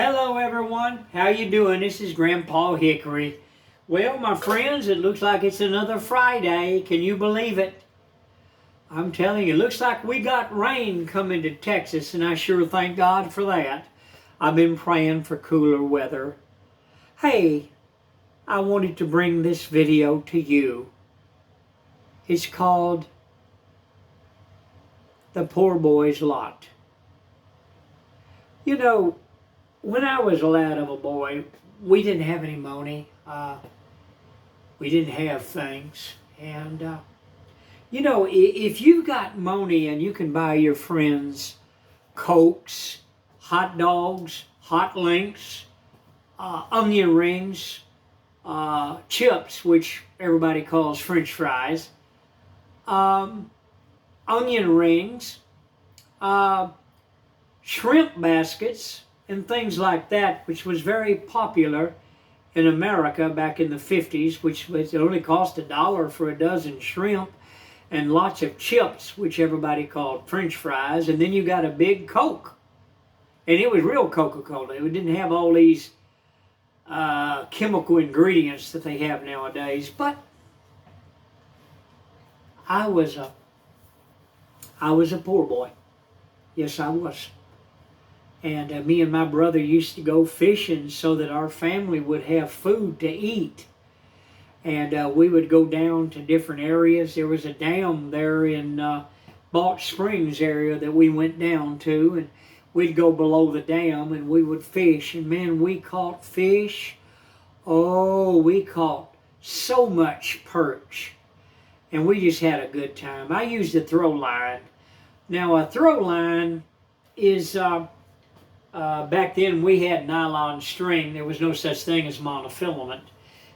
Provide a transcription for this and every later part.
Hello everyone, how you doing? This is Grandpa Hickory. Well, my friends, it looks like it's another Friday. Can you believe it? I'm telling you, it looks like we got rain coming to Texas, and I sure thank God for that. I've been praying for cooler weather. Hey, I wanted to bring this video to you. It's called The Poor Boy's Lot. You know, when I was a lad of a boy, we didn't have any money. We didn't have things. And, you know, if you've got money and you can buy your friends Cokes, hot dogs, hot links, onion rings, chips, which everybody calls French fries, onion rings, shrimp baskets, and things like that, which was very popular in America back in the 50s, which was, it only cost $1 for a dozen shrimp, and lots of chips, which everybody called French fries, and then you got a big Coke. And it was real Coca-Cola. It didn't have all these chemical ingredients that they have nowadays. But I was a poor boy. Yes, I was. And me and my brother used to go fishing so that our family would have food to eat. And we would go down to different areas. There was a dam there in Balch Springs area that we went down to. And we'd go below the dam and we would fish. And man, we caught fish. Oh, we caught so much perch. And we just had a good time. I used a throw line. Now a throw line is... back then we had nylon string. There was no such thing as monofilament.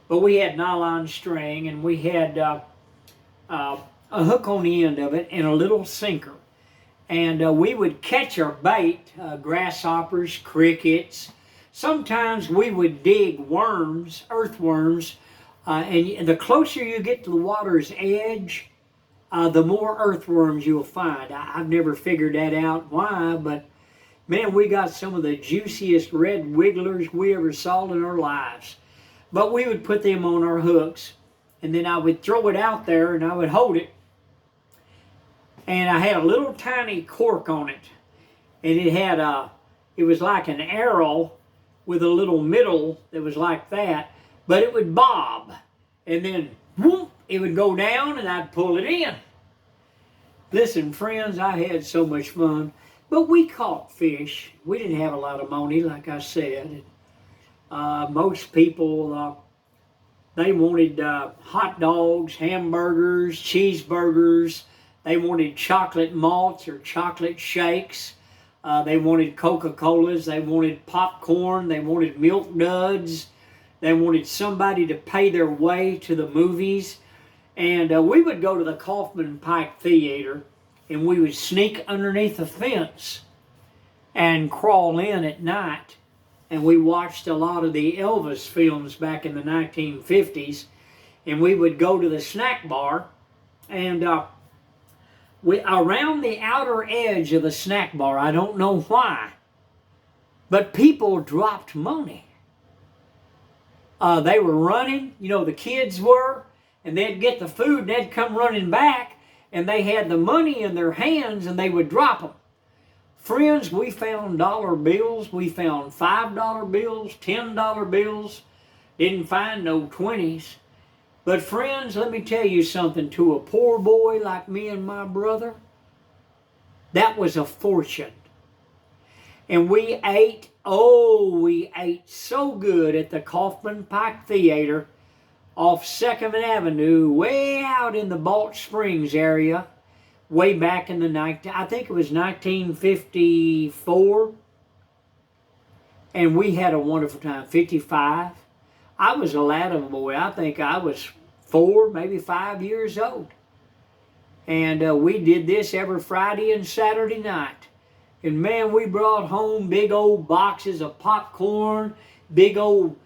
But we had nylon string, and we had a hook on the end of it and a little sinker. And we would catch our bait, grasshoppers, crickets. Sometimes we would dig worms, earthworms, and the closer you get to the water's edge, the more earthworms you'll find. I've never figured that out why, but man, we got some of the juiciest red wigglers we ever saw in our lives. But we would put them on our hooks, and then I would throw it out there, and I would hold it. And I had a little tiny cork on it, and it was like an arrow with a little middle that was like that, but it would bob. And then, whoop, it would go down, and I'd pull it in. Listen, friends, I had so much fun. But we caught fish. We didn't have a lot of money, like I said. Most people, they wanted hot dogs, hamburgers, cheeseburgers. They wanted chocolate malts or chocolate shakes. They wanted Coca-Colas. They wanted popcorn. They wanted milk duds. They wanted somebody to pay their way to the movies. And we would go to the Kaufman Pike Theater, and we would sneak underneath the fence and crawl in at night. And we watched a lot of the Elvis films back in the 1950s. And we would go to the snack bar. And around the outer edge of the snack bar, I don't know why, but people dropped money. They were running, you know, the kids were, and they'd get the food and they'd come running back. And they had the money in their hands, and they would drop them. Friends, we found dollar bills. We found $5 bills, $10 bills. Didn't find no 20s. But friends, let me tell you something. To a poor boy like me and my brother, that was a fortune. And we ate so good at the Kaufman Pike Theater off 2nd Avenue, way out in the Balch Springs area, way back in the I think it was 1954. And we had a wonderful time. 55. I was a lad of a boy. I think I was 4, maybe 5 years old. And we did this every Friday and Saturday night. And man, we brought home big old boxes of popcorn, big old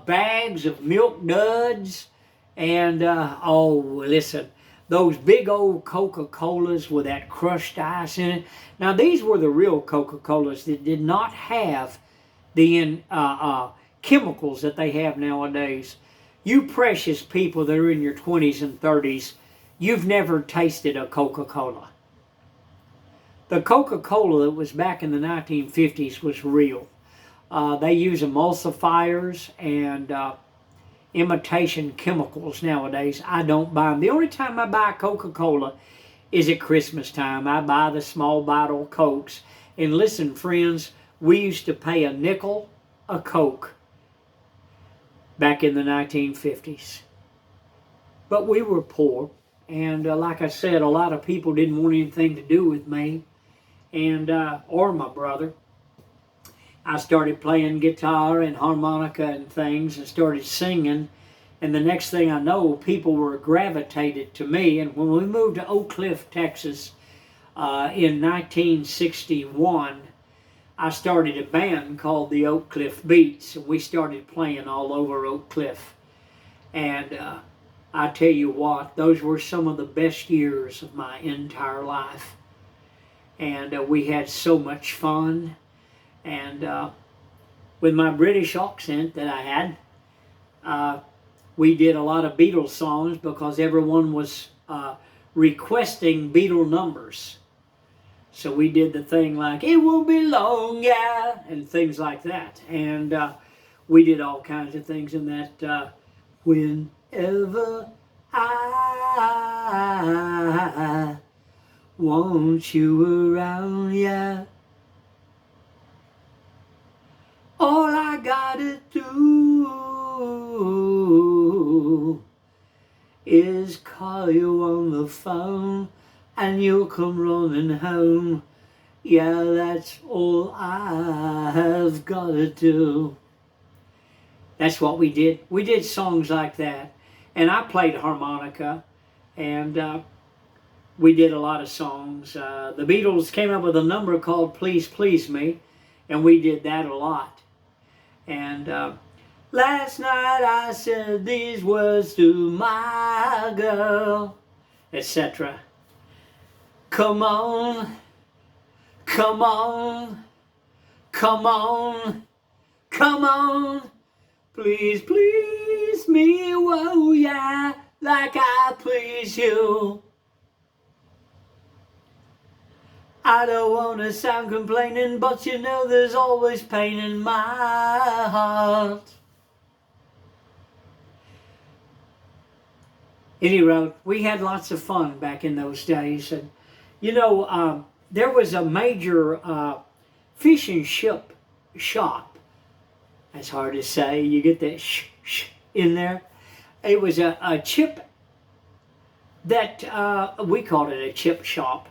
bags of milk duds, and listen, those big old Coca-Colas with that crushed ice in it. Now these were the real Coca-Colas that did not have the chemicals that they have nowadays. You precious people that are in your 20s and 30s, you've never tasted a Coca-Cola. The Coca-Cola that was back in the 1950s was real. They use emulsifiers and imitation chemicals nowadays. I don't buy them. The only time I buy Coca-Cola is at Christmas time. I buy the small bottle Cokes. And listen, friends, we used to pay a nickel a Coke back in the 1950s. But we were poor. And like I said, a lot of people didn't want anything to do with me and or my brother. I started playing guitar and harmonica and things and started singing. And the next thing I know, people were gravitated to me. And when we moved to Oak Cliff, Texas, in 1961, I started a band called the Oak Cliff Beats. And we started playing all over Oak Cliff. And I tell you what, those were some of the best years of my entire life. And we had so much fun. And with my British accent that I had, we did a lot of Beatles songs because everyone was requesting Beatle numbers. So we did the thing like, it won't be long, yeah, and things like that. And we did all kinds of things in that, whenever I want you around, yeah. All I gotta do is call you on the phone and you'll come running home. Yeah, that's all I have gotta do. That's what we did. We did songs like that. And I played harmonica and we did a lot of songs. The Beatles came up with a number called Please Please Me, and we did that a lot. And last night I said these words to my girl, etc. Come on, come on, come on, come on, please please me, whoa yeah, like I please you. I don't want to sound complaining, but you know there's always pain in my heart. Anyway, we had lots of fun back in those days. And, you know, there was a major fish and chip shop. That's hard to say. You get that sh in there. It was a chip that we called it a chip shop.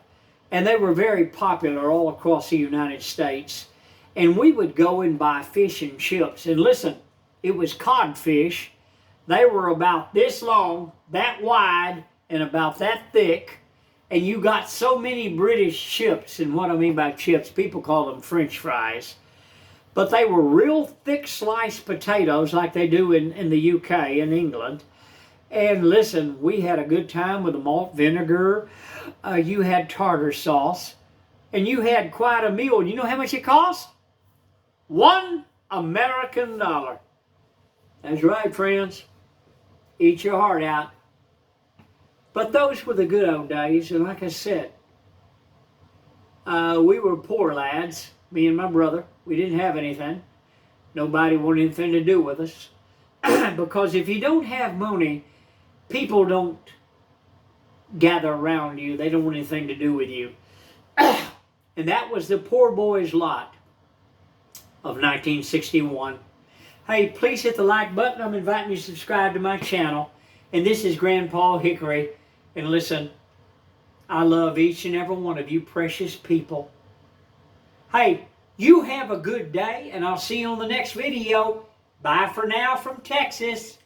And they were very popular all across the United States. And we would go and buy fish and chips. And listen, it was codfish. They were about this long, that wide, and about that thick. And you got so many British chips. And what I mean by chips, people call them French fries. But they were real thick sliced potatoes like they do in the UK and England. And listen, we had a good time with the malt vinegar. You had tartar sauce. And you had quite a meal. You know how much it cost? $1 American. That's right, friends. Eat your heart out. But those were the good old days. And like I said, we were poor lads, me and my brother. We didn't have anything. Nobody wanted anything to do with us. Because if you don't have money, people don't gather around you. They don't want anything to do with you. And that was the poor boy's lot of 1961. Hey, please hit the like button. I'm inviting you to subscribe to my channel. And this is Grandpa Hickory. And listen, I love each and every one of you precious people. Hey, you have a good day, and I'll see you on the next video. Bye for now from Texas.